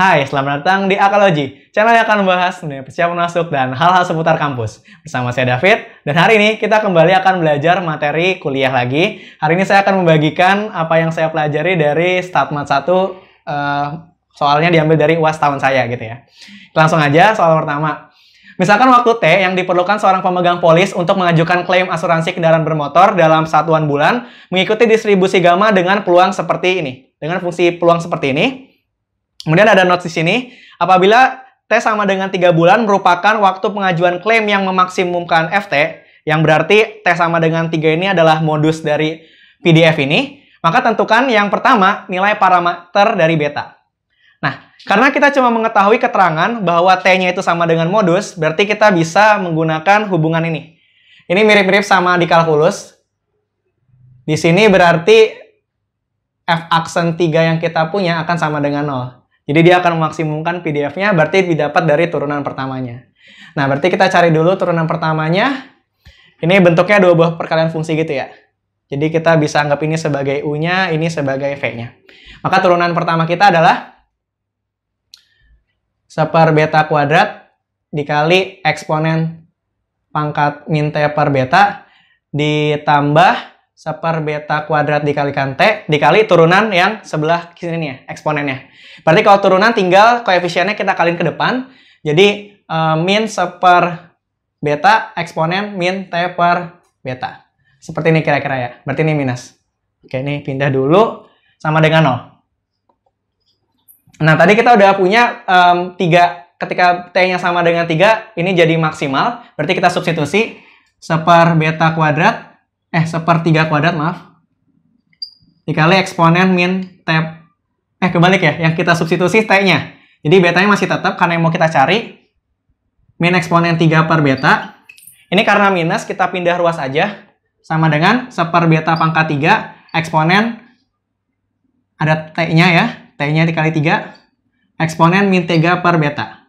Hai, selamat datang di Akalogy, channel yang akan membahas dunia persiapan masuk dan hal-hal seputar kampus. Bersama saya David, dan hari ini kita kembali akan belajar materi kuliah lagi. Hari ini saya akan membagikan apa yang saya pelajari dari Statmat 1, soalnya diambil dari UAS tahun saya gitu ya. Langsung aja soal pertama. Misalkan waktu T yang diperlukan seorang pemegang polis untuk mengajukan klaim asuransi kendaraan bermotor dalam satuan bulan mengikuti distribusi gamma dengan peluang seperti ini. Dengan fungsi peluang seperti ini. Kemudian ada notes di sini, apabila T sama dengan 3 bulan merupakan waktu pengajuan klaim yang memaksimumkan FT, yang berarti T sama dengan 3 ini adalah modus dari PDF ini, maka tentukan yang pertama nilai parameter dari beta. Nah, karena kita cuma mengetahui keterangan bahwa T-nya itu sama dengan modus, berarti kita bisa menggunakan hubungan ini. Ini mirip-mirip sama di kalkulus. Di sini berarti F aksen 3 yang kita punya akan sama dengan 0. Jadi dia akan memaksimumkan PDF-nya, berarti didapat dari turunan pertamanya. Nah, berarti kita cari dulu turunan pertamanya. Ini bentuknya dua buah perkalian fungsi gitu ya. Jadi kita bisa anggap ini sebagai U-nya, ini sebagai V-nya. Maka turunan pertama kita adalah 1 per beta kuadrat dikali eksponen pangkat min T per beta ditambah 1 per beta kuadrat dikalikan T dikali turunan yang sebelah sini ya, eksponennya. Berarti kalau turunan tinggal koefisiennya kita kaliin ke depan. Jadi min 1 per beta eksponen min T per beta. Seperti ini kira-kira ya. Berarti ini minus. Oke, ini pindah dulu sama dengan 0. Nah, tadi kita udah punya 3. Ketika T-nya sama dengan 3, ini jadi maksimal. Berarti kita substitusi 1 per beta kuadrat 1 per 3 kuadrat, maaf. Dikali eksponen min T. Kebalik ya. Yang kita substitusi T-nya. Jadi betanya masih tetap karena yang mau kita cari. Min eksponen 3 per beta. Ini karena minus, kita pindah ruas aja. Sama dengan 1 per beta pangkat 3. Eksponen. Ada T-nya ya. T-nya dikali 3. Eksponen min 3 per beta.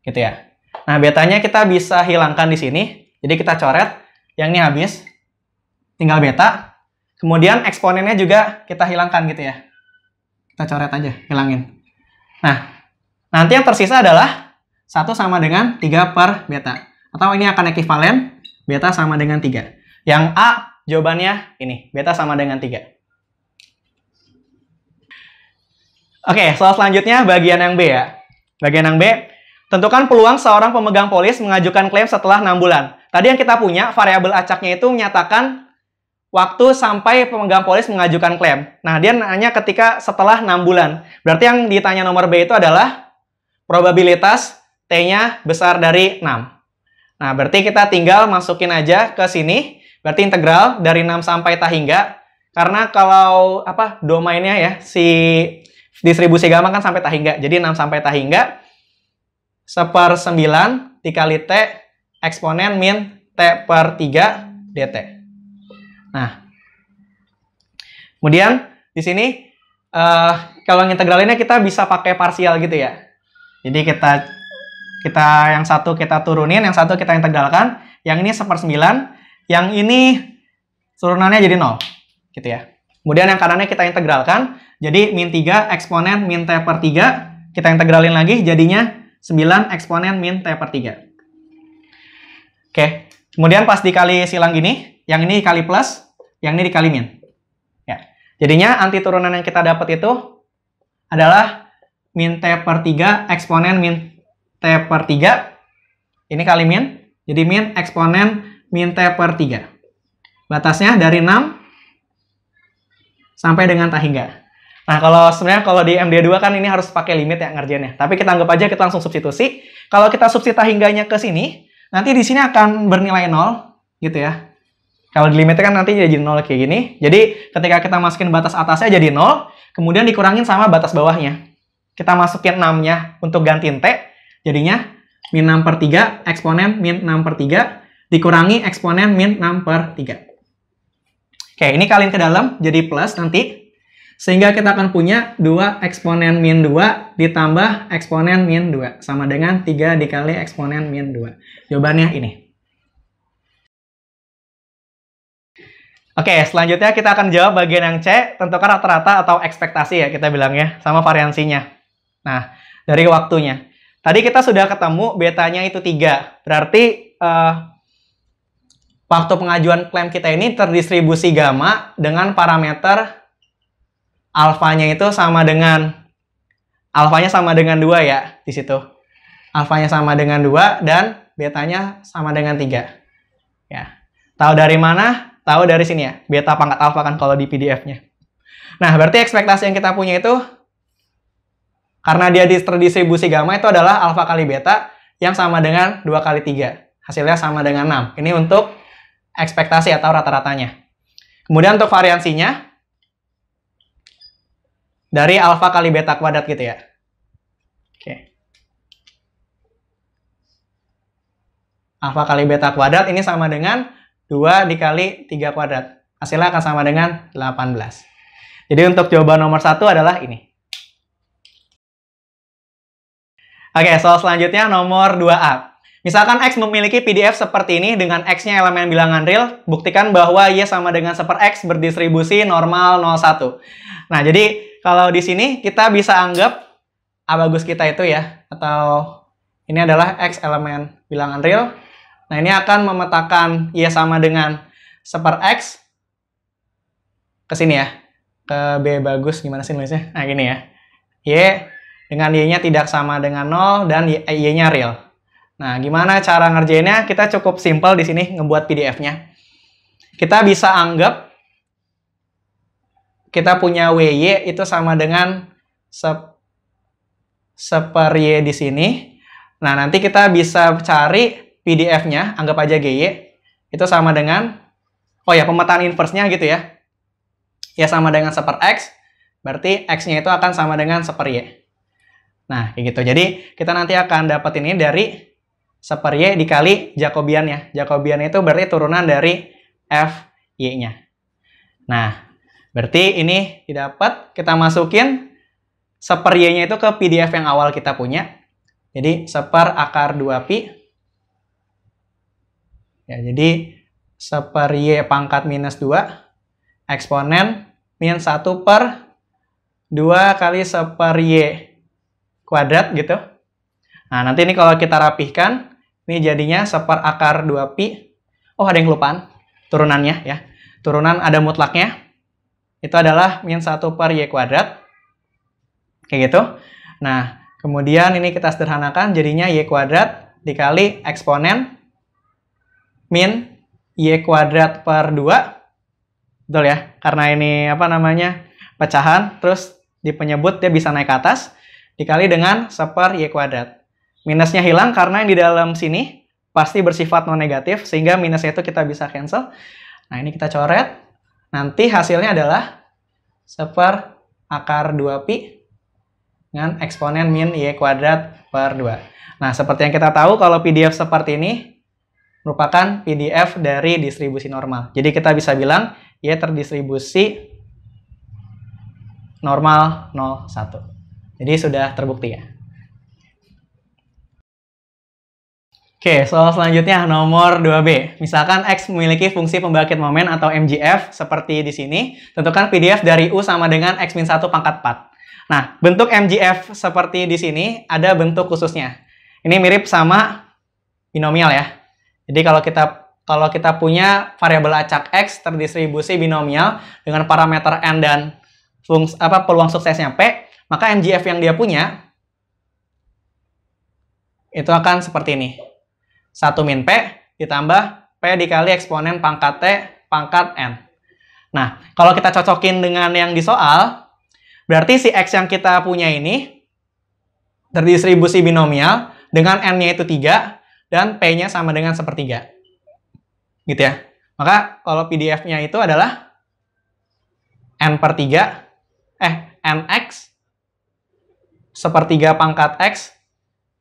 Gitu ya. Nah, betanya kita bisa hilangkan di sini. Jadi kita coret. Yang ini habis. Tinggal beta, kemudian eksponennya juga kita hilangkan gitu ya. Kita coret aja, hilangin. Nah, nanti yang tersisa adalah 1 sama dengan 3 per beta. Atau ini akan ekivalen, beta sama dengan 3. Yang A, jawabannya ini, beta sama dengan 3. Oke, soal selanjutnya bagian yang B ya. Bagian yang B, tentukan peluang seorang pemegang polis mengajukan klaim setelah 6 bulan. Tadi yang kita punya, variabel acaknya itu menyatakan waktu sampai pemegang polis mengajukan klaim. Nah, dia nanya ketika setelah 6 bulan. Berarti yang ditanya nomor B itu adalah probabilitas T-nya besar dari 6. Nah, berarti kita tinggal masukin aja ke sini. Berarti integral dari 6 sampai ta hingga. Karena kalau domainnya ya, si distribusi gamma kan sampai ta hingga. Jadi 6 sampai ta hingga 1 per 9 dikali T eksponen min T per 3 dt. Nah, kemudian di sini kalau integralinnya kita bisa pakai parsial gitu ya. Jadi kita yang satu kita turunin, yang satu kita integralkan. Yang ini 1 per 9, yang ini turunannya jadi 0, gitu ya. Kemudian yang kanannya kita integralkan, jadi min 3 eksponen min T per 3, kita integralin lagi, jadinya 9 eksponen min T per 3. Oke, kemudian pas dikali silang gini, yang ini dikali plus, yang ini dikali min. Ya. Jadinya anti turunan yang kita dapat itu adalah min T per 3 eksponen min T per 3. Ini kali min. Jadi min eksponen min T per 3. Batasnya dari 6 sampai dengan ta hingga. Nah, kalau di MD2 kan ini harus pakai limit ya ngerjainnya. Tapi kita anggap aja kita langsung substitusi. Kalau kita substitusi ta hingganya ke sini, nanti di sini akan bernilai 0 gitu ya. Kalau di limitnya kan nanti jadi 0 kayak gini. Jadi ketika kita masukin batas atasnya jadi 0, kemudian dikurangin sama batas bawahnya. Kita masukin 6-nya untuk gantiin T, jadinya min 6 per 3 eksponen min 6 per 3 dikurangi eksponen min 6 per 3. Oke, ini kalian ke dalam jadi plus nanti. Sehingga kita akan punya 2 eksponen min 2 ditambah eksponen min 2. Sama dengan 3 dikali eksponen min 2. Jawabannya ini. Oke, selanjutnya kita akan jawab bagian yang C, tentukan rata-rata atau ekspektasi ya kita bilangnya, sama variansinya. Nah, dari waktunya. Tadi kita sudah ketemu betanya itu 3. Berarti waktu pengajuan klaim kita ini terdistribusi gamma dengan parameter alfanya itu sama dengan alfanya sama dengan 2 ya di situ. Alfanya sama dengan 2 dan betanya sama dengan 3. Ya. Tahu dari mana? Tahu dari sini ya. Beta pangkat alfa kan kalau di PDF-nya. Nah, berarti ekspektasi yang kita punya itu karena dia terdistribusi gamma itu adalah alfa kali beta yang sama dengan 2 kali 3. Hasilnya sama dengan 6. Ini untuk ekspektasi atau rata-ratanya. Kemudian untuk variansinya dari alfa kali beta kuadrat gitu ya. Oke. Alfa kali beta kuadrat ini sama dengan 2 dikali 3 kuadrat. Hasilnya akan sama dengan 18. Jadi untuk jawaban nomor 1 adalah ini. Oke, soal selanjutnya nomor 2A. Misalkan X memiliki PDF seperti ini dengan X-nya elemen bilangan real, buktikan bahwa Y sama dengan 1/X berdistribusi normal 0,1. Nah, jadi kalau di sini kita bisa anggap A bagus kita itu ya, atau ini adalah X elemen bilangan real. Nah, ini akan memetakan Y sama dengan 1/X ke sini ya. Ke B bagus, gimana sih nulisnya? Nah, gini ya. Y dengan Y-nya tidak sama dengan 0 dan Y-nya real. Nah, gimana cara ngerjainnya? Kita cukup simpel di sini ngebuat PDF-nya. Kita bisa anggap kita punya WY itu sama dengan 1/Y di sini. Nah, nanti kita bisa cari PDF-nya, anggap aja GY, itu sama dengan, oh ya, pemetaan inverse-nya gitu ya. Ya sama dengan 1/X, berarti X-nya itu akan sama dengan 1/Y. Nah, kayak gitu. Jadi, kita nanti akan dapat ini dari 1/Y dikali Jacobian-nya. Jacobian itu berarti turunan dari FY-nya. Nah, berarti ini didapat, kita masukin 1/Y-nya itu ke PDF yang awal kita punya. Jadi, 1/(2pi). Ya, jadi 1/Y pangkat minus 2 eksponen min 1/2 kali 1/Y kuadrat gitu. Nah, nanti ini kalau kita rapihkan, ini jadinya 1/(2pi). Oh, ada yang kelupaan. Turunannya ya. Turunan ada mutlaknya. Itu adalah min 1/Y kuadrat. Kayak gitu. Nah, kemudian ini kita sederhanakan, jadinya Y kuadrat dikali eksponen min Y kuadrat per 2. Betul ya? Karena ini apa namanya? Pecahan, terus di penyebut dia bisa naik ke atas, dikali dengan 1/Y kuadrat. Minusnya hilang karena yang di dalam sini pasti bersifat non-negatif, sehingga minusnya itu kita bisa cancel. Nah, ini kita coret. Nanti hasilnya adalah 1/(2pi) dengan eksponen min Y kuadrat per 2. Nah, seperti yang kita tahu, kalau PDF seperti ini merupakan PDF dari distribusi normal. Jadi kita bisa bilang Y terdistribusi normal 0,1. Jadi sudah terbukti ya. Oke, soal selanjutnya nomor 2B. Misalkan X memiliki fungsi pembangkit momen atau MGF seperti di sini. Tentukan PDF dari U sama dengan X-1 pangkat 4. Nah, bentuk MGF seperti di sini ada bentuk khususnya. Ini mirip sama binomial ya. Jadi kalau kita punya variabel acak X terdistribusi binomial dengan parameter N dan peluang suksesnya P, maka MGF yang dia punya itu akan seperti ini. 1 min P ditambah P dikali eksponen pangkat T pangkat N. Nah, kalau kita cocokin dengan yang di soal, berarti si X yang kita punya ini terdistribusi binomial dengan N-nya itu 3 dan P-nya sama dengan 1/3. Gitu ya. Maka kalau PDF-nya itu adalah Nx 1/3 pangkat X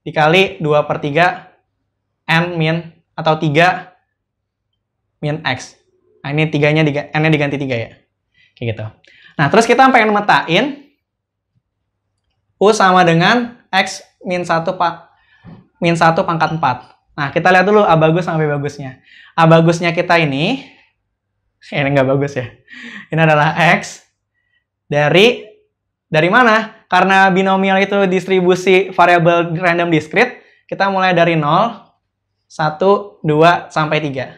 dikali 2/3 N min atau 3 min X. Nah, ini N-nya diganti 3 ya. Kayak gitu. Nah, terus kita pengen metain U sama dengan X min 1 pangkat 4. Nah, kita lihat dulu A bagus sama B bagusnya. A bagusnya kita ini nggak bagus ya. Ini adalah X dari mana? karena binomial itu distribusi variabel random discrete, kita mulai dari 0, 1, 2, sampai 3.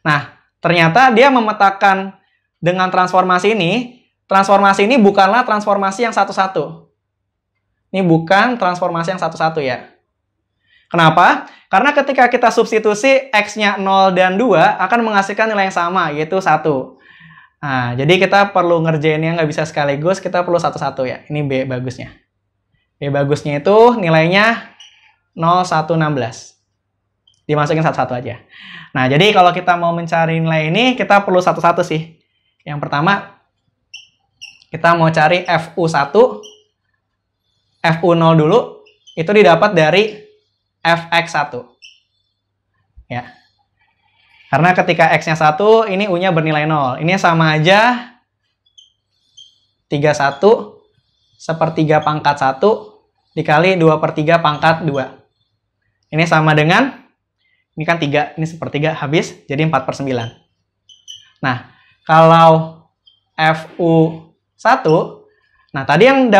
Nah, ternyata dia memetakan dengan transformasi ini bukanlah transformasi yang satu-satu. Ini bukan transformasi yang satu-satu ya. Kenapa? Karena ketika kita substitusi X-nya 0 dan 2 akan menghasilkan nilai yang sama, yaitu 1. Nah, jadi kita perlu ngerjainnya nggak bisa sekaligus, kita perlu satu-satu ya. Ini B bagusnya. B bagusnya itu nilainya 0, 1, 16. Dimasukin satu-satu aja. Nah, jadi kalau kita mau mencari nilai ini, kita perlu satu-satu sih. Yang pertama, kita mau cari FU1, FU0 dulu, itu didapat dari Fx1. Ya. Karena ketika X-nya 1, ini U-nya bernilai 0. Ini sama aja 31 sepertiga pangkat 1 dikali 2/3 pangkat 2. Ini sama dengan, ini kan 3, ini sepertiga habis, jadi 4/9. Nah, kalau FU1, nah tadi yang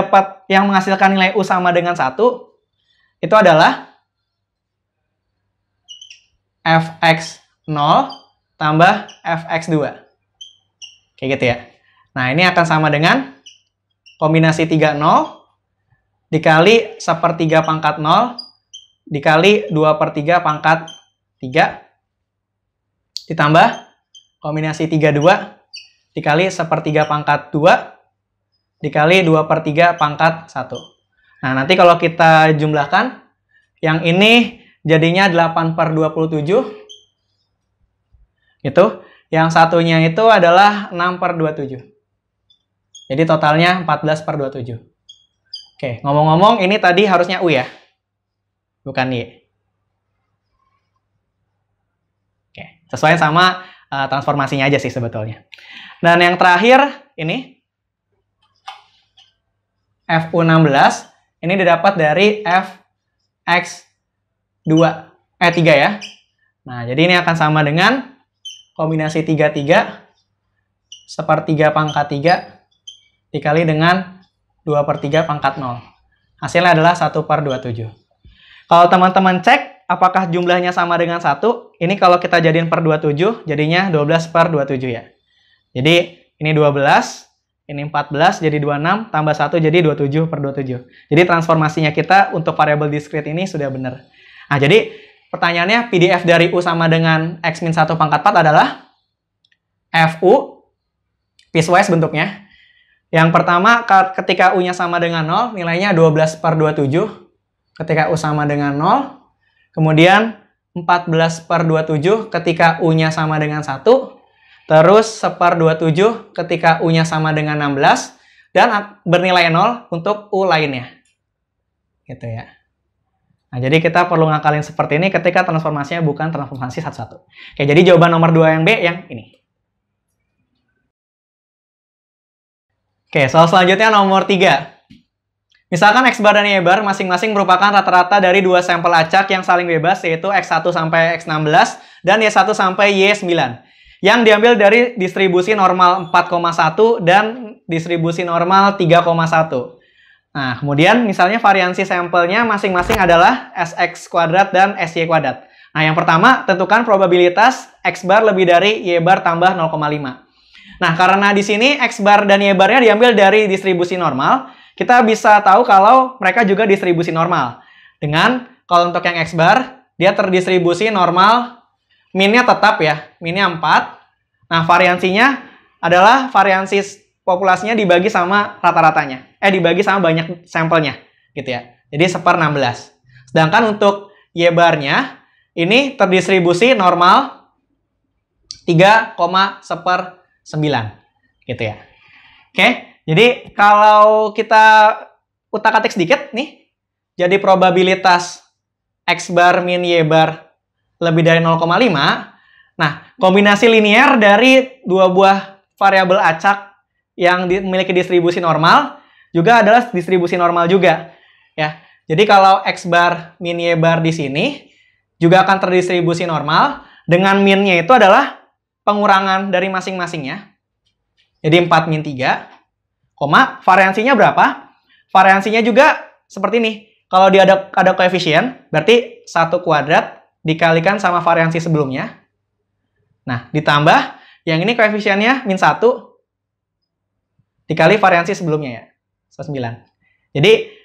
menghasilkan nilai U sama dengan 1, itu adalah Fx0 tambah Fx2. Kayak gitu ya. Nah, ini akan sama dengan kombinasi 30 dikali 1/3 pangkat 0 dikali 2/3 pangkat 3 ditambah kombinasi 32 dikali 1/3 pangkat 2 dikali 2/3 pangkat 1. Nah, nanti kalau kita jumlahkan, yang ini jadinya 8/27. Gitu. Yang satunya itu adalah 6/27. Jadi totalnya 14/27. Oke, ngomong-ngomong ini tadi harusnya U ya? Bukan Y. Oke, sesuai sama transformasinya aja sih sebetulnya. Dan yang terakhir ini FU16 ini didapat dari Fx3 ya. Nah, jadi ini akan sama dengan kombinasi 33 1/3 pangkat 3 dikali dengan 2/3 pangkat 0. Hasilnya adalah 1/27. Kalau teman-teman cek apakah jumlahnya sama dengan 1, ini kalau kita jadiin per 27 jadinya 12/27 ya. Jadi ini 12, ini 14 jadi 26, tambah 1 jadi 27/27. Jadi transformasinya kita untuk variabel discrete ini sudah benar. Nah, jadi pertanyaannya PDF dari U sama dengan X-1 pangkat 4 adalah FU piecewise bentuknya. Yang pertama, ketika U-nya sama dengan 0, nilainya 12/27. Ketika U sama dengan 0. Kemudian 14/27 ketika U-nya sama dengan 1. Terus 1/27 ketika U-nya sama dengan 16. Dan bernilai 0 untuk U lainnya. Gitu ya. Nah, jadi kita perlu ngakalin seperti ini ketika transformasinya bukan transformasi satu-satu. Oke, jadi jawaban nomor 2 yang B yang ini. Oke, soal selanjutnya nomor 3. Misalkan X bar dan Y bar masing-masing merupakan rata-rata dari dua sampel acak yang saling bebas, yaitu X1 sampai X16 dan Y1 sampai Y9. Yang diambil dari distribusi normal 4,1 dan distribusi normal 3,1. Nah, kemudian misalnya variansi sampelnya masing-masing adalah Sx kuadrat dan Sy kuadrat. Nah, yang pertama, tentukan probabilitas X bar lebih dari Y bar tambah 0,5. Nah, karena di sini X bar dan Y barnya diambil dari distribusi normal, kita bisa tahu kalau mereka juga distribusi normal. Dengan, kalau untuk yang X bar, dia terdistribusi normal, minnya tetap ya, minnya 4. Nah, variansinya adalah variansi populasinya dibagi sama rata-ratanya. Dibagi sama banyak sampelnya, gitu ya. Jadi 1/16. Sedangkan untuk Y barnya, ini terdistribusi normal 3,1/9, gitu ya. Oke, jadi kalau kita utak-atik sedikit nih, jadi probabilitas X bar min Y bar lebih dari 0,5. Nah, kombinasi linear dari dua buah variabel acak yang memiliki distribusi normal juga adalah distribusi normal juga, ya. Jadi kalau X bar min Y bar di sini juga akan terdistribusi normal dengan minnya itu adalah pengurangan dari masing-masingnya. Jadi 4 min 3, variansinya berapa? variansinya juga seperti ini. Kalau dia ada koefisien, berarti 1 kuadrat dikalikan sama variansi sebelumnya. Nah, ditambah yang ini koefisiennya min 1 dikali variansi sebelumnya ya. 9. Jadi,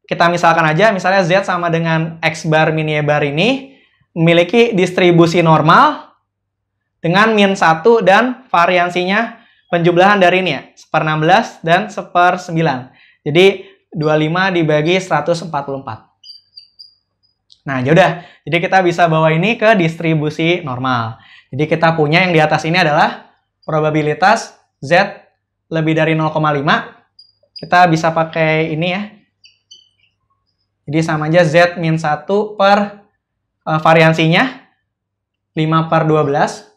kita misalkan aja, misalnya Z sama dengan X bar min Y bar ini memiliki distribusi normal dengan min 1 dan variansinya penjumlahan dari ini ya, 1/16 dan 1/9. Jadi 25 dibagi 144. Nah, yaudah. Jadi kita bisa bawa ini ke distribusi normal. Jadi kita punya yang di atas ini adalah probabilitas Z lebih dari 0,5. Kita bisa pakai ini ya. Jadi sama aja Z min 1 per variansinya 5/12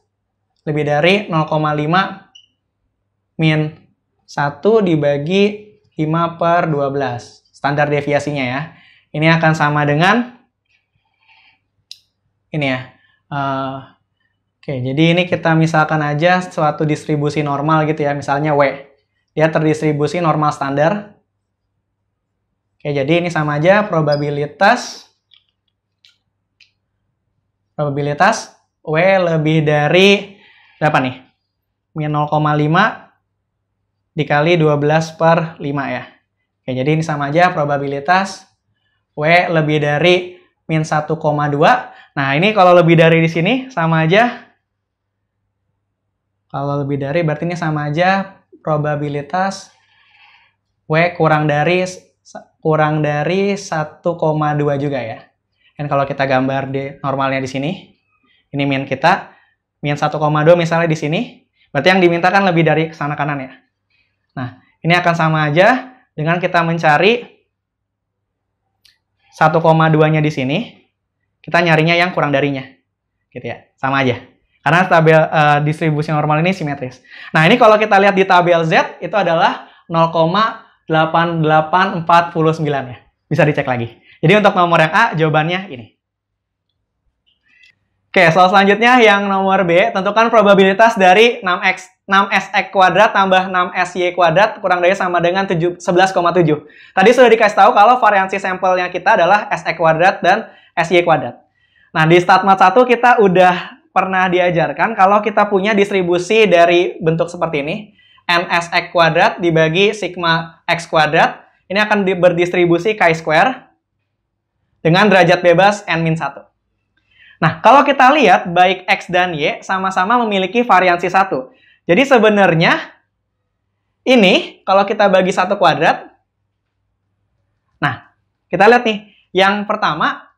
lebih dari 0,5 min 1 dibagi 5/12. Standar deviasinya ya. Ini akan sama dengan ini ya. Oke, jadi ini kita misalkan aja suatu distribusi normal gitu ya. Misalnya W. Dia terdistribusi normal standar. Oke, jadi ini sama aja probabilitas W lebih dari berapa nih? Min 0,5 dikali 12/5 ya. Oke, jadi ini sama aja probabilitas W lebih dari min 1,2. Nah, ini kalau lebih dari di sini sama aja. Kalau lebih dari berarti ini sama aja probabilitas W kurang dari 1,2 juga ya. Dan kalau kita gambar di normalnya di sini, ini min kita, min 1,2 misalnya di sini, berarti yang dimintakan lebih dari sana kanan ya. Nah, ini akan sama aja dengan kita mencari 1,2-nya di sini, kita nyarinya yang kurang darinya. Gitu ya, sama aja. Karena tabel distribusi normal ini simetris. Nah, ini kalau kita lihat di tabel Z, itu adalah 0,8849 ya. Bisa dicek lagi. Jadi untuk nomor yang A, jawabannya ini. Oke, soal selanjutnya yang nomor B, tentukan probabilitas dari 6SX kuadrat tambah 6SY kuadrat kurang dari sama dengan 11,7. Tadi sudah dikasih tahu kalau variansi sampelnya kita adalah SX kuadrat dan SY kuadrat. Nah, di Statmat 1 kita udah pernah diajarkan kalau kita punya distribusi dari bentuk seperti ini, NSX kuadrat dibagi sigma X kuadrat, ini akan berdistribusi chi-square dengan derajat bebas N-1. Nah, kalau kita lihat, baik X dan Y sama-sama memiliki variansi 1. Jadi sebenarnya, ini kalau kita bagi 1 kuadrat, nah, kita lihat nih, yang pertama,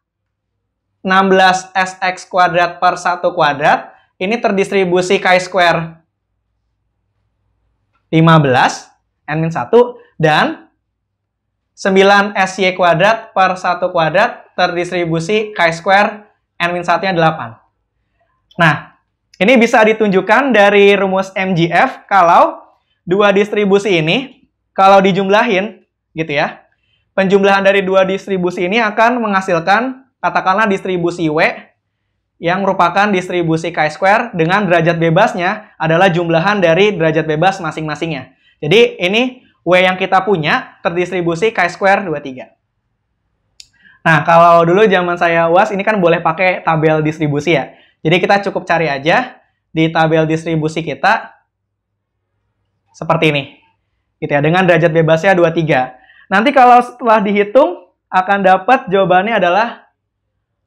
16SX kuadrat per 1 kuadrat, ini terdistribusi chi-square 15, N-1, dan 9SY kuadrat per 1 kuadrat terdistribusi chi-square N-1-nya 8. Nah, ini bisa ditunjukkan dari rumus MGF kalau dua distribusi ini, kalau dijumlahin, gitu ya, penjumlahan dari dua distribusi ini akan menghasilkan, katakanlah distribusi W, yang merupakan distribusi chi-square dengan derajat bebasnya adalah jumlahan dari derajat bebas masing-masingnya. Jadi, ini W yang kita punya terdistribusi chi-square 23. Nah, kalau dulu zaman saya UAS, ini kan boleh pakai tabel distribusi ya. Jadi kita cukup cari aja di tabel distribusi kita seperti ini. Gitu ya, dengan derajat bebasnya 23. Nanti kalau setelah dihitung, akan dapat jawabannya adalah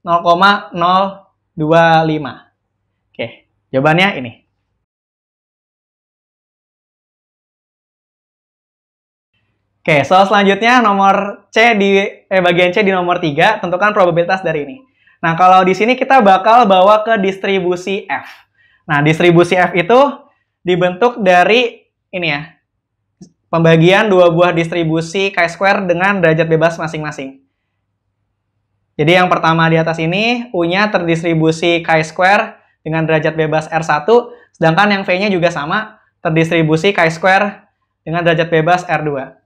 0,025. Oke, jawabannya ini. Oke, soal selanjutnya nomor C bagian C di nomor 3, tentukan probabilitas dari ini. Nah, kalau di sini kita bakal bawa ke distribusi F. Nah, distribusi F itu dibentuk dari ini ya, pembagian dua buah distribusi chi-square dengan derajat bebas masing-masing. Jadi yang pertama di atas ini, U-nya terdistribusi chi-square dengan derajat bebas R1, sedangkan yang V-nya juga sama, terdistribusi chi-square dengan derajat bebas R2.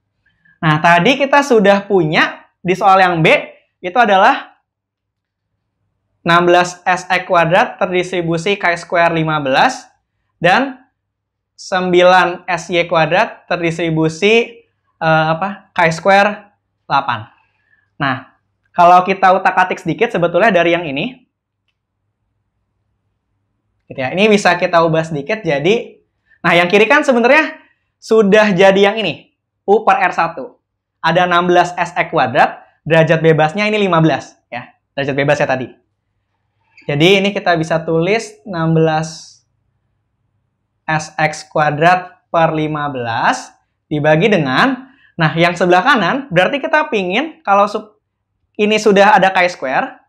Nah, tadi kita sudah punya di soal yang B, itu adalah 16SX kuadrat terdistribusi chi-square 15, dan 9SY kuadrat terdistribusi chi-square 8. Nah, kalau kita utak-atik sedikit sebetulnya dari yang ini, gitu ya. Ini bisa kita ubah sedikit jadi, nah yang kiri kan sebenarnya sudah jadi yang ini, U per R1. Ada 16 SX kuadrat, derajat bebasnya ini 15. Ya, derajat bebasnya tadi. Jadi ini kita bisa tulis 16 SX kuadrat per 15 dibagi dengan, nah yang sebelah kanan, berarti kita pingin kalau ini sudah ada chi-square,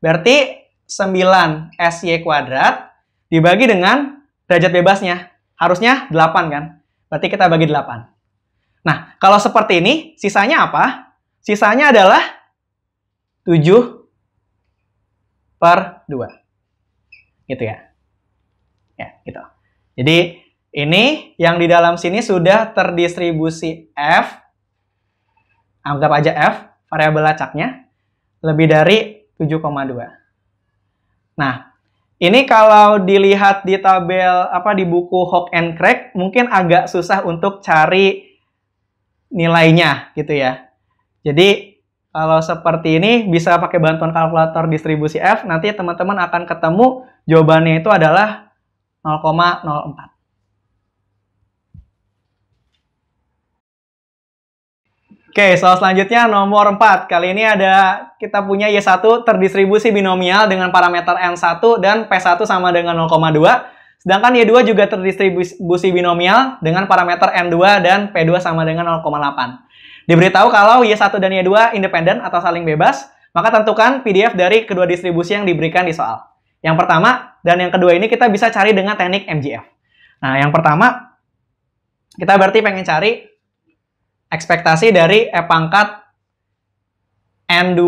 berarti 9 SY kuadrat dibagi dengan derajat bebasnya. Harusnya 8 kan? Berarti kita bagi 8. Nah, kalau seperti ini, sisanya apa? Sisanya adalah 7 per 2. Gitu ya. Ya, gitu. Jadi, ini yang di dalam sini sudah terdistribusi F. Anggap aja F, variabel acaknya. Lebih dari 7,2. Nah, ini kalau dilihat di tabel, di buku Hock and Craig, mungkin agak susah untuk cari nilainya, gitu ya. Jadi, kalau seperti ini, bisa pakai bantuan kalkulator distribusi F, nanti teman-teman akan ketemu jawabannya itu adalah 0,04. Oke, soal selanjutnya nomor 4. Kali ini kita punya Y1 terdistribusi binomial dengan parameter N1 dan P1 sama dengan 0,2. Sedangkan Y2 juga terdistribusi binomial dengan parameter N2 dan P2 sama dengan 0,8. Diberitahu kalau Y1 dan Y2 independen atau saling bebas, maka tentukan PDF dari kedua distribusi yang diberikan di soal. Yang pertama dan yang kedua ini kita bisa cari dengan teknik MGF. Nah, yang pertama, kita berarti pengen cari ekspektasi dari E pangkat N2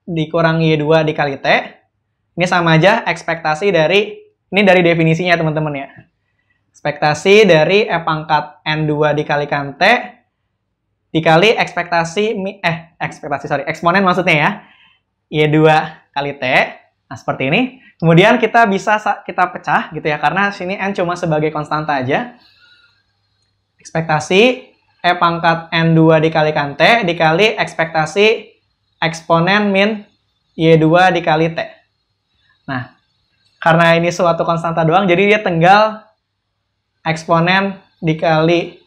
dikurang Y2 dikali T. Ini sama aja ekspektasi dari, ini dari definisinya teman-teman ya. Ekspektasi dari E pangkat N2 dikalikan T dikali eksponen maksudnya ya. Y2 kali T. Nah, seperti ini. Kemudian kita pecah gitu ya, karena sini N cuma sebagai konstanta aja. Ekspektasi E pangkat N2 dikalikan T dikali ekspektasi eksponen min Y2 dikali T. Nah, karena ini suatu konstanta doang, jadi dia tinggal eksponen dikali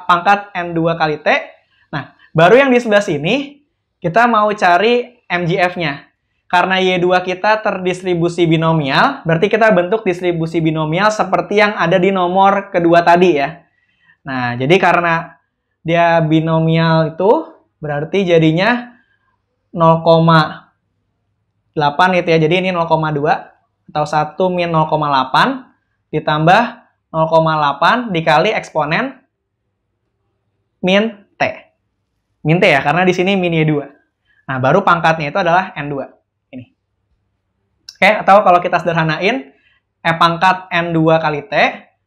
pangkat N2 kali T. Nah, baru yang di sebelah sini, kita mau cari MGF-nya. Karena Y2 kita terdistribusi binomial, berarti kita bentuk distribusi binomial seperti yang ada di nomor kedua tadi ya. Nah, jadi karena dia binomial itu berarti jadinya 0,8 gitu ya. Jadi ini 0,2 atau 1 min 0,8 ditambah 0,8 dikali eksponen min T. Min T ya, karena di sini min Y2. Nah, baru pangkatnya itu adalah N2. Ini. Oke, atau kalau kita sederhanain, E pangkat N2 kali T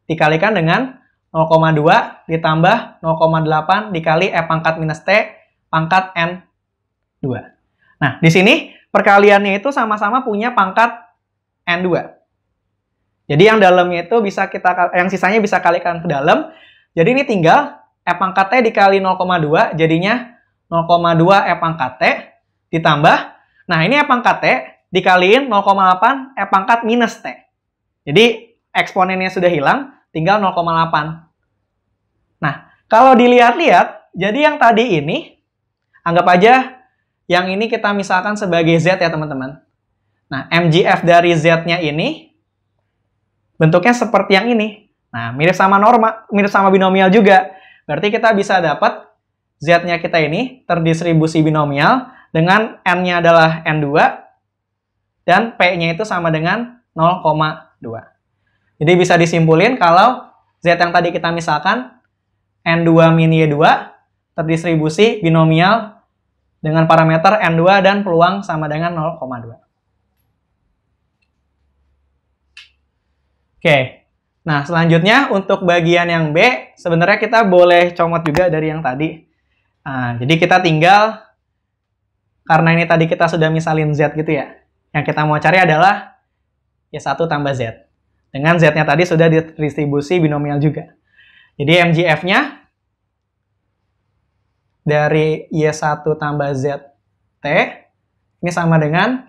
dikalikan dengan 0,2 ditambah 0,8 dikali E pangkat minus T pangkat N2. Nah, di sini perkaliannya itu sama-sama punya pangkat N2. Jadi yang dalamnya itu yang sisanya bisa kalikan ke dalam. Jadi ini tinggal E pangkat T dikali 0,2 jadinya 0,2 E pangkat T ditambah. Nah, ini E pangkat T dikaliin 0,8 E pangkat minus T. Jadi eksponennya sudah hilang, tinggal 0,8. Nah, kalau dilihat-lihat, jadi yang tadi ini, anggap aja yang ini kita misalkan sebagai Z ya teman-teman. Nah, MGF dari Z-nya ini, bentuknya seperti yang ini. Nah, mirip sama binomial juga. Berarti kita bisa dapat Z-nya kita ini terdistribusi binomial dengan N-nya adalah N2, dan P-nya itu sama dengan 0,2. Jadi bisa disimpulin kalau Z yang tadi kita misalkan N2 min Y2 terdistribusi binomial dengan parameter N2 dan peluang sama dengan 0,2. Oke, nah selanjutnya untuk bagian yang B, sebenarnya kita boleh comot juga dari yang tadi. Nah, jadi kita tinggal, karena ini tadi kita sudah misalin Z gitu ya, yang kita mau cari adalah Y1 tambah Z. Dengan Z-nya tadi sudah didistribusi binomial juga. Jadi MGF-nya dari Y1 tambah ZT ini sama dengan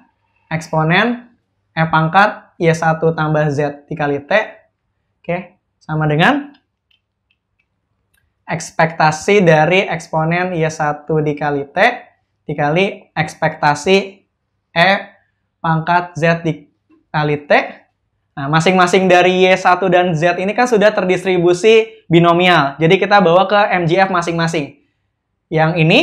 eksponen E pangkat Y1 tambah Z dikali T. Oke, sama dengan ekspektasi dari eksponen Y1 dikali T dikali ekspektasi E pangkat Z dikali T. Nah, masing-masing dari Y1 dan Z ini kan sudah terdistribusi binomial. Jadi kita bawa ke MGF masing-masing. Yang ini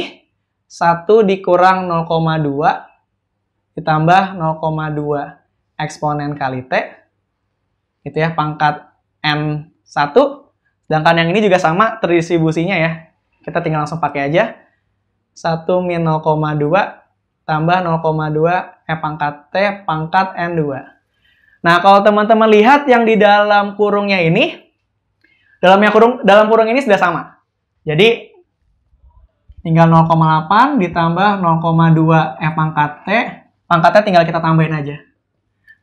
1 dikurang 0,2 ditambah 0,2 eksponen kali T. Gitu ya, pangkat N1. Sedangkan yang ini juga sama terdistribusinya ya. Kita tinggal langsung pakai aja. 1 min 0,2 tambah 0,2 E pangkat T pangkat N2. Nah, kalau teman-teman lihat yang di dalam kurungnya ini, dalam kurung ini sudah sama. Jadi, tinggal 0,8 ditambah 0,2 E pangkat T, pangkatnya tinggal kita tambahin aja.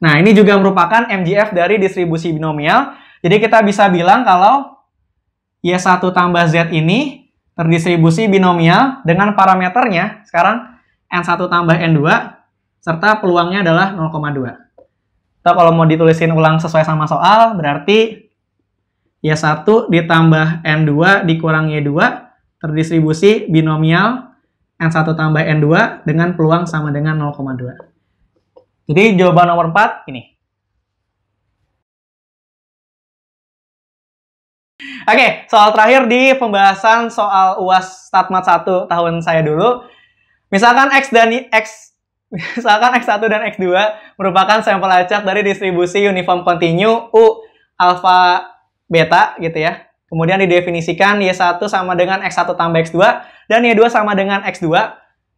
Nah, ini juga merupakan MGF dari distribusi binomial. Jadi, kita bisa bilang kalau Y1 tambah Z ini terdistribusi binomial dengan parameternya, sekarang N1 tambah N2, serta peluangnya adalah 0,2. Atau kalau mau ditulisin ulang sesuai sama soal, berarti Y1 ditambah N2 dikurang Y2 terdistribusi binomial N1 tambah N2 dengan peluang sama dengan 0,2. Jadi jawaban nomor 4 ini. Oke, soal terakhir di pembahasan soal UAS Statmat 1 tahun saya dulu. Misalkan X1 dan X2 merupakan sampel acak dari distribusi uniform kontinu U alfa beta gitu ya. Kemudian didefinisikan Y1 sama dengan X1 tambah X2 dan Y2 sama dengan X2.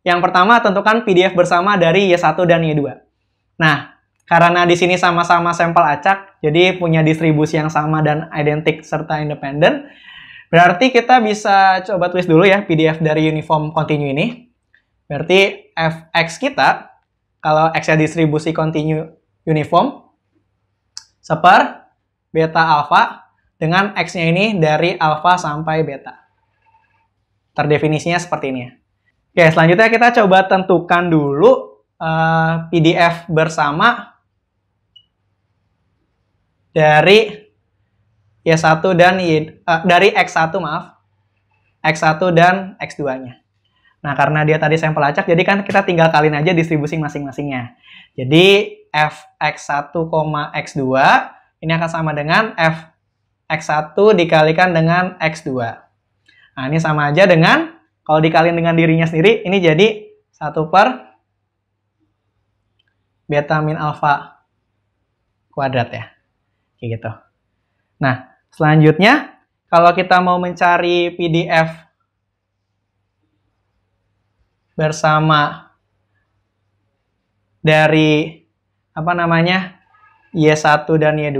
Yang pertama tentukan PDF bersama dari Y1 dan Y2. Nah, karena di sini sama-sama sampel acak, jadi punya distribusi yang sama dan identik serta independen, berarti kita bisa coba tulis dulu ya PDF dari uniform kontinu ini. Berarti Fx kita, kalau X-nya distribusi kontinu uniform, seper beta alfa, dengan X-nya ini dari alfa sampai beta. Terdefinisinya seperti ini ya. Oke, selanjutnya kita coba tentukan dulu PDF bersama dari Y1 dan dari X1 maaf. X1 dan X2-nya. Nah, karena dia tadi sampel acak, jadi kan kita tinggal kaliin aja distribusi masing-masingnya. Jadi, Fx1, X2, ini akan sama dengan Fx1 dikalikan dengan X2. Nah, ini sama aja dengan, kalau dikaliin dengan dirinya sendiri, ini jadi 1 per beta min alfa kuadrat ya. Kayak gitu. Nah, selanjutnya, kalau kita mau mencari PDF bersama dari Y1 dan Y2,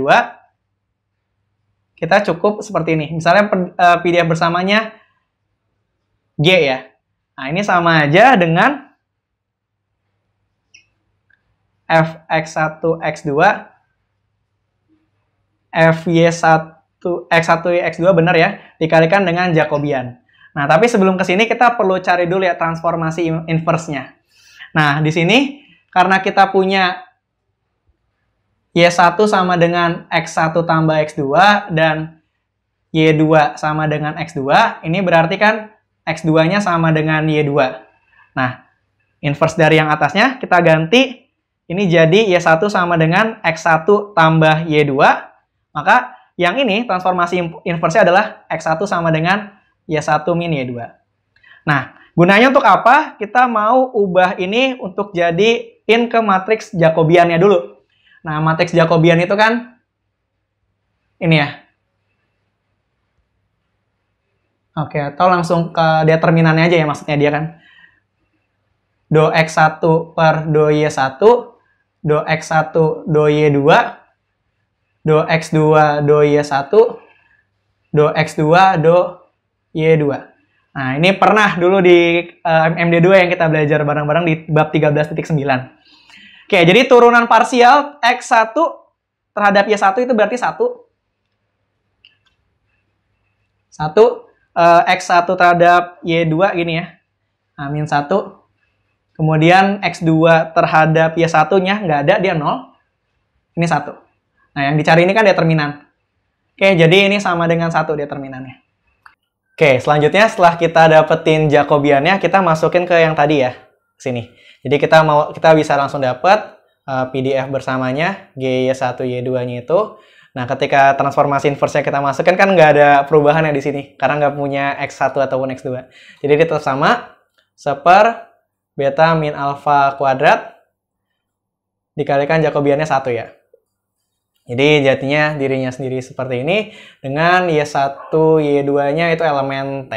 kita cukup seperti ini. Misalnya PDF bersamanya G ya. Nah, ini sama aja dengan Fx1 X2 X1 X2 benar ya, dikalikan dengan Jacobian. Nah, tapi sebelum ke sini kita perlu cari dulu ya transformasi inverse-nya. Nah, di sini karena kita punya Y1 sama dengan X1 tambah X2 dan Y2 sama dengan X2, ini berarti kan X2-nya sama dengan Y2. Nah, inverse dari yang atasnya kita ganti, ini jadi Y1 sama dengan X1 tambah Y2, maka yang ini transformasi inverse-nya adalah X1 sama dengan Y1 min Y2. Nah, gunanya untuk apa? Kita mau ubah ini untuk jadiin ke matriks Jacobiannya dulu. Nah, matriks Jacobian itu kan ini ya. Oke, atau langsung ke determinannya aja ya, maksudnya dia kan. Do X1 per do Y1, do X1 do Y2, do X2 do Y1, do X2 do Y2. Nah, ini pernah dulu di MD2 yang kita belajar bareng-bareng di bab 13.9. Oke, jadi turunan parsial X1 terhadap Y1 itu berarti 1. X1 terhadap Y2 gini ya. Nah, min 1. Kemudian X2 terhadap Y1-nya nggak ada, dia 0. Ini 1. Nah, yang dicari ini kan determinan. Oke, jadi ini sama dengan 1 determinannya. Oke, selanjutnya setelah kita dapetin Jacobiannya, kita masukin ke yang tadi ya, sini. Jadi kita bisa langsung dapat PDF bersamanya GY1 Y2-nya itu. Nah, ketika transformasi inverse-nya kita masukkan kan nggak ada perubahan ya di sini karena nggak punya X1 ataupun X2. Jadi dia tetap sama seper beta min alfa kuadrat dikalikan Jacobiannya 1 ya. Jadi jadinya dirinya sendiri seperti ini dengan Y1, Y2-nya itu elemen T.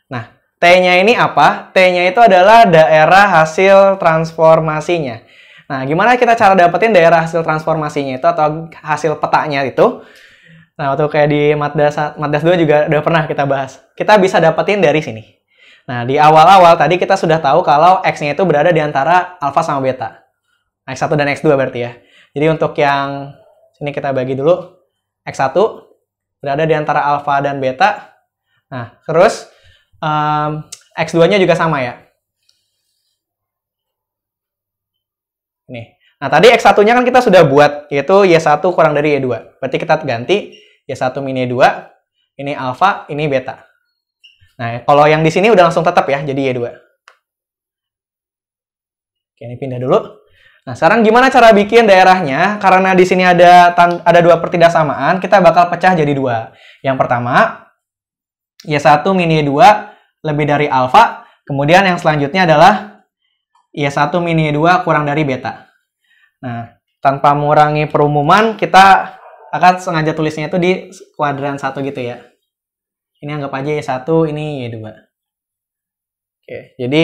Nah, T-nya ini apa? T-nya itu adalah daerah hasil transformasinya. Nah, gimana kita cara dapetin daerah hasil transformasinya itu atau hasil petanya itu? Nah, waktu kayak di Matdas 2 juga udah pernah kita bahas. Kita bisa dapetin dari sini. Nah, di awal-awal tadi kita sudah tahu kalau X-nya itu berada di antara alfa sama beta. X1 dan X2 berarti ya. Jadi untuk yang sini kita bagi dulu. X1 berada di antara alfa dan beta. Nah, terus X2-nya juga sama ya. Nih. Nah, tadi X1-nya kan kita sudah buat, yaitu Y1 kurang dari Y2. Berarti kita ganti Y1 min Y2, ini alfa, ini beta. Nah, kalau yang di sini udah langsung tetap ya, jadi Y2. Oke, ini pindah dulu. Nah, sekarang gimana cara bikin daerahnya? Karena di sini ada dua pertidaksamaan, kita bakal pecah jadi dua. Yang pertama, Y1 min Y2 lebih dari alfa. Kemudian yang selanjutnya adalah Y1 min Y2 kurang dari beta. Nah, tanpa mengurangi perumuman, kita akan sengaja tulisnya itu di kuadran 1 gitu ya. Ini anggap aja Y1, ini Y2. Oke, jadi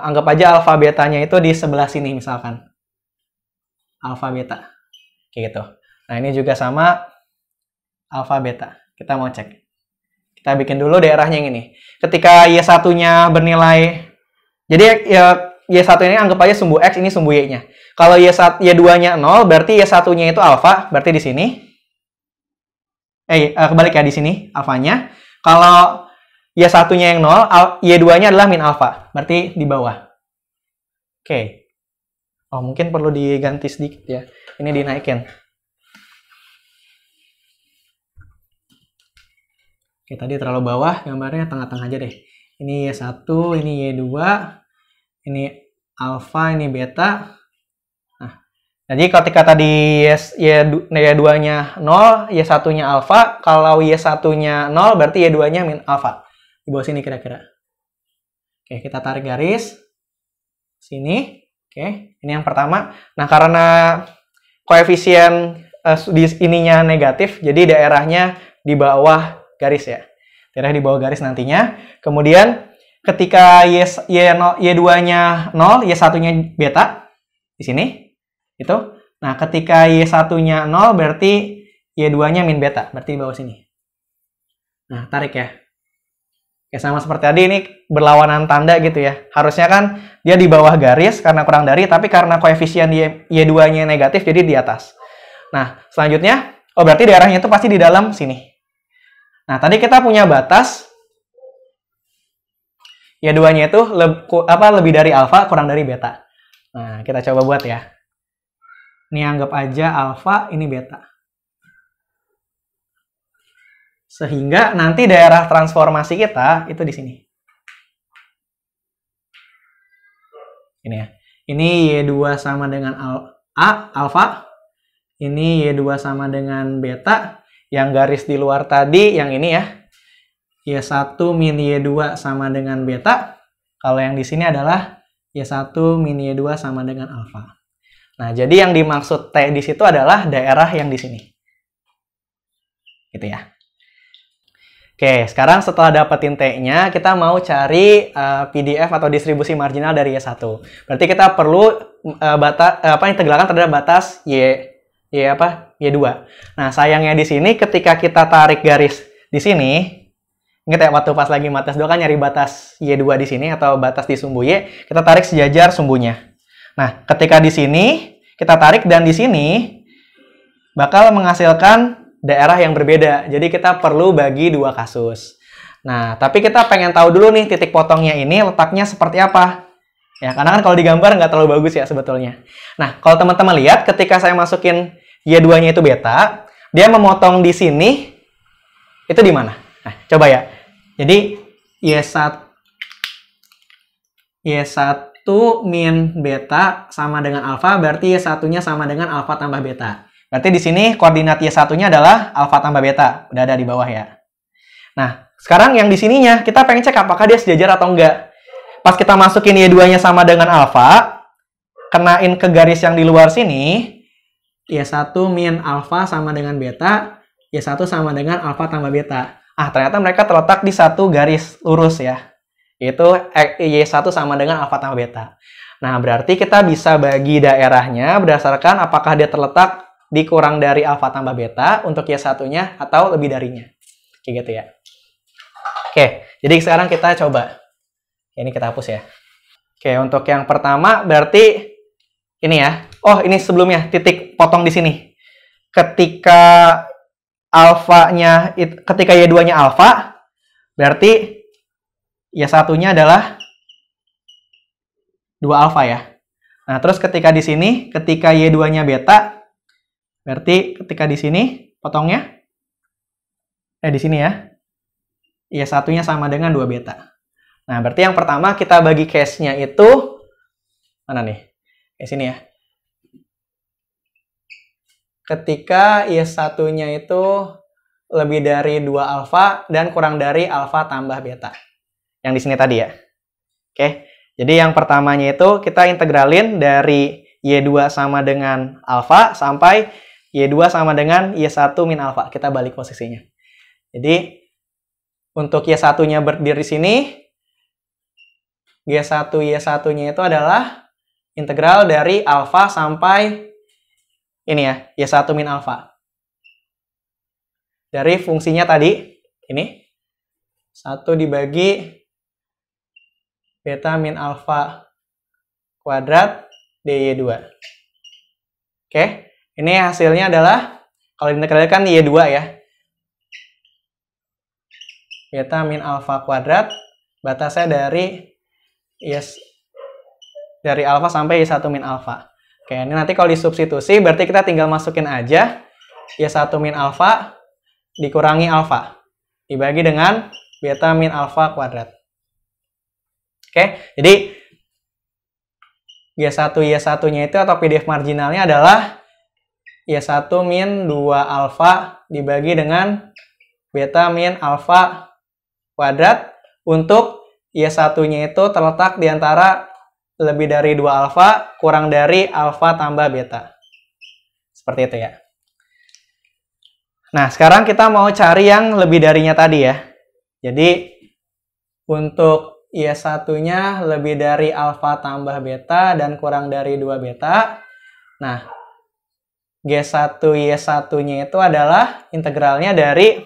anggap aja alfa betanya itu di sebelah sini misalkan. Alfa beta. Kayak gitu. Nah, ini juga sama alfa beta. Kita mau cek. Kita bikin dulu daerahnya yang ini. Ketika Y1-nya bernilai, jadi Y1 ini anggap aja sumbu X, ini sumbu Y-nya. Kalau Y2-nya 0, berarti Y1-nya itu alfa, berarti di sini. Kebalik ya, di sini alfanya. Kalau Y1-nya yang 0, Y2-nya adalah min alfa, berarti di bawah. Oke. Oh, mungkin perlu diganti sedikit ya. Ini dinaikin. Oke, tadi terlalu bawah, gambarnya tengah-tengah aja deh. Ini Y1, ini Y2, ini alfa, ini beta. Nah, jadi ketika tadi Y2-nya 0, Y1-nya alfa, kalau Y1-nya 0, berarti Y2-nya min alfa. Di bawah sini kira-kira. Oke, kita tarik garis. Sini. Oke, ini yang pertama. Nah, karena koefisien di ininya negatif, jadi daerahnya di bawah garis ya. Daerah di bawah garis nantinya. Kemudian ketika Y2-nya 0, Y1-nya beta di sini. Itu. Nah, ketika Y1-nya 0 berarti Y2-nya min beta, berarti di bawah sini. Nah, tarik ya. Ya, sama seperti tadi, ini berlawanan tanda gitu ya. Harusnya kan dia di bawah garis karena kurang dari, tapi karena koefisien Y2-nya negatif, jadi di atas. Nah, selanjutnya, berarti daerahnya itu pasti di dalam sini. Nah, tadi kita punya batas Y2-nya itu lebih dari alfa, kurang dari beta. Nah, kita coba buat ya. Ini anggap aja alfa, ini beta. Sehingga nanti daerah transformasi kita itu di sini. Ini ya. Ini Y2 sama dengan alfa. Ini Y2 sama dengan beta. Yang garis di luar tadi, yang ini ya. Y1 min Y2 sama dengan beta. Kalau yang di sini adalah Y1 min Y2 sama dengan alfa. Nah, jadi yang dimaksud T di situ adalah daerah yang di sini. Gitu ya. Oke, sekarang setelah dapetin T-nya, kita mau cari PDF atau distribusi marginal dari Y1. Berarti kita perlu integralkan terhadap batas Y2. Nah, sayangnya di sini ketika kita tarik garis di sini, ingat ya waktu pas lagi Matdas 2 kan nyari batas Y2 di sini atau batas di sumbu Y, kita tarik sejajar sumbunya. Nah, ketika di sini kita tarik dan di sini bakal menghasilkan daerah yang berbeda. Jadi kita perlu bagi dua kasus. Nah, tapi kita pengen tahu dulu nih titik potongnya ini letaknya seperti apa. Ya, karena kan kalau digambar nggak terlalu bagus ya sebetulnya. Nah, kalau teman-teman lihat ketika saya masukin Y2-nya itu beta, dia memotong di sini, itu di mana? Nah, coba ya. Jadi, Y1 min beta sama dengan alfa, berarti Y1-nya sama dengan alfa tambah beta. Berarti di sini koordinat Y1-nya adalah alfa tambah beta. Udah ada di bawah ya. Nah, sekarang yang di sininya, kita pengen cek apakah dia sejajar atau enggak. Pas kita masukin Y2-nya sama dengan alfa, kenain ke garis yang di luar sini, Y1 min alfa sama dengan beta, Y1 sama dengan alfa tambah beta. Ah, ternyata mereka terletak di satu garis lurus ya. Yaitu Y1 sama dengan alfa tambah beta. Nah, berarti kita bisa bagi daerahnya berdasarkan apakah dia terletak di kurang dari alfa tambah beta untuk Y1-nya atau lebih darinya. Kayak gitu ya. Oke, jadi sekarang kita coba. Ini kita hapus ya. Oke, untuk yang pertama berarti ini ya. Oh, ini sebelumnya titik potong di sini. Ketika ketika Y2-nya alfa, berarti Y1-nya adalah 2 alfa ya. Nah, terus ketika di sini, ketika Y2-nya beta, berarti ketika di sini potongnya di sini ya. Y1-nya sama dengan 2 beta. Nah, berarti yang pertama kita bagi case-nya itu mana nih? Di sini ya. Ketika Y1-nya itu lebih dari 2 alfa dan kurang dari alfa tambah beta. Yang di sini tadi ya. Oke. Jadi yang pertamanya itu kita integralin dari Y2 sama dengan alfa sampai Y2 sama dengan Y1 min alfa. Kita balik posisinya. Jadi untuk Y1-nya berdiri di sini, G1 Y1-nya itu adalah integral dari alfa sampai ini ya, Y1 min alfa. Dari fungsinya tadi, ini 1 dibagi beta min alfa kuadrat dy2. Oke, ini hasilnya adalah, kalau diintegralkan Y2 ya, beta min alfa kuadrat, batasnya dari alfa sampai Y1 min alfa. Oke, ini nanti kalau disubstitusi, berarti kita tinggal masukin aja Y1 min alfa dikurangi alfa. Dibagi dengan beta min alfa kuadrat. Oke, jadi Y1 Y1-nya itu atau PDF marginalnya adalah Y1 min 2 alfa dibagi dengan beta min alfa kuadrat untuk Y1-nya itu terletak di antara lebih dari 2 alfa kurang dari alfa tambah beta. Seperti itu ya. Nah, sekarang kita mau cari yang lebih darinya tadi ya. Jadi, untuk Y1-nya lebih dari alfa tambah beta dan kurang dari 2 beta. Nah, G1 Y1-nya itu adalah integralnya dari,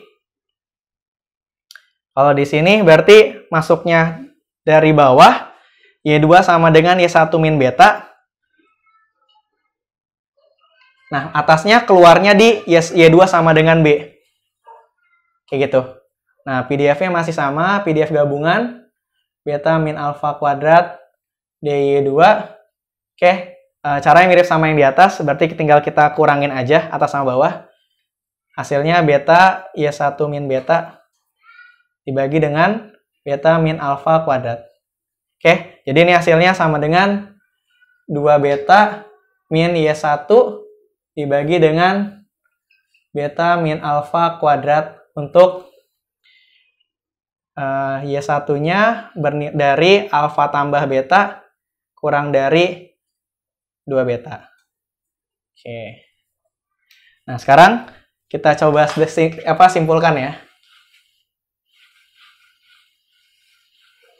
kalau di sini berarti masuknya dari bawah, Y2 sama dengan Y1 min beta. Nah, atasnya keluarnya di Y2 sama dengan B. Kayak gitu. Nah, PDF-nya masih sama, PDF gabungan, beta min alfa kuadrat dy2. Oke, caranya mirip sama yang di atas, berarti tinggal kita kurangin aja atas sama bawah. Hasilnya beta Y1 min beta dibagi dengan beta min alfa kuadrat. Oke, jadi ini hasilnya sama dengan 2 beta min Y1 dibagi dengan beta min alfa kuadrat untuk Y1-nya dari alfa tambah beta kurang dari 2 beta. Oke. Nah, sekarang kita coba simpulkan ya.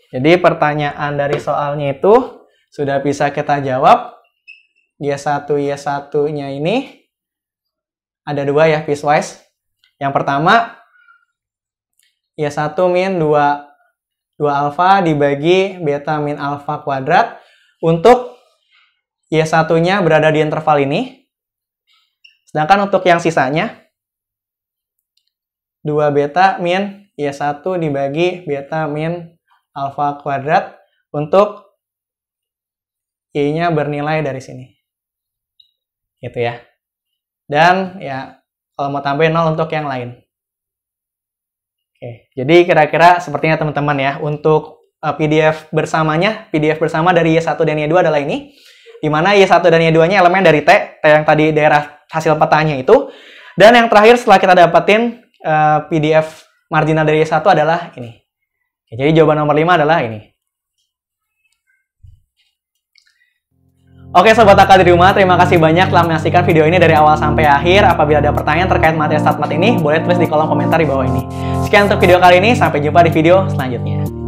Jadi pertanyaan dari soalnya itu sudah bisa kita jawab. Y1 Y1-nya ini ada 2 ya, piecewise. Yang pertama, Y1 min 2 alfa dibagi beta min alfa kuadrat untuk Y1-nya berada di interval ini. Sedangkan untuk yang sisanya, 2 beta min Y1 dibagi beta min alfa kuadrat untuk Y-nya bernilai dari sini. Gitu ya. Dan ya kalau mau tambahin 0 untuk yang lain. Oke, jadi kira-kira sepertinya teman-teman ya, untuk PDF bersamanya, PDF bersama dari Y1 dan Y2 adalah ini. Di mana Y1 dan Y2-nya elemen dari T yang tadi daerah hasil petanya itu. Dan yang terakhir setelah kita dapetin PDF marginal dari Y1 adalah ini. Oke, jadi jawaban nomor 5 adalah ini. Oke Sobat AK di rumah, terima kasih banyak telah menyaksikan video ini dari awal sampai akhir. Apabila ada pertanyaan terkait materi StatMat ini, boleh tulis di kolom komentar di bawah ini. Sekian untuk video kali ini, sampai jumpa di video selanjutnya.